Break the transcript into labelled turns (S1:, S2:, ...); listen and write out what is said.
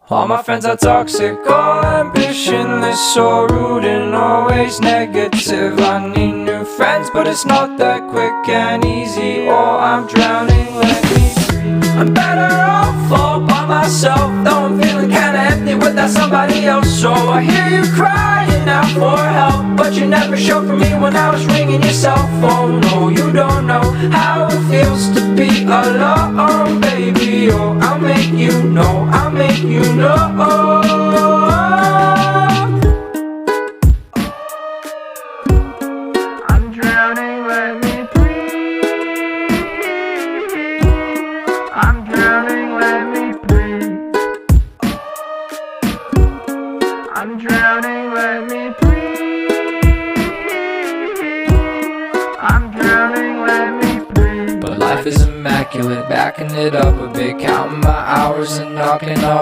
S1: All my friends are toxic, all ambitionless, so rude and always negative. I need new friends, but it's not that quick and easy, or I'm drowning, let me breathe. I'm better off all by myself, though I'm feeling kinda empty without somebody else. So I hear you crying out for help, but you never showed for me when I was ringing your cell phone. No, you don't know how it feels to be alone, baby. Oh, I'll make you know, I'll make you know. I'm drowning, let me breathe. I'm drowning, let me breathe. I'm drowning, let me breathe. I'm drowning, let me breathe. But life is immaculate, backing it up a bit, counting my hours and knocking off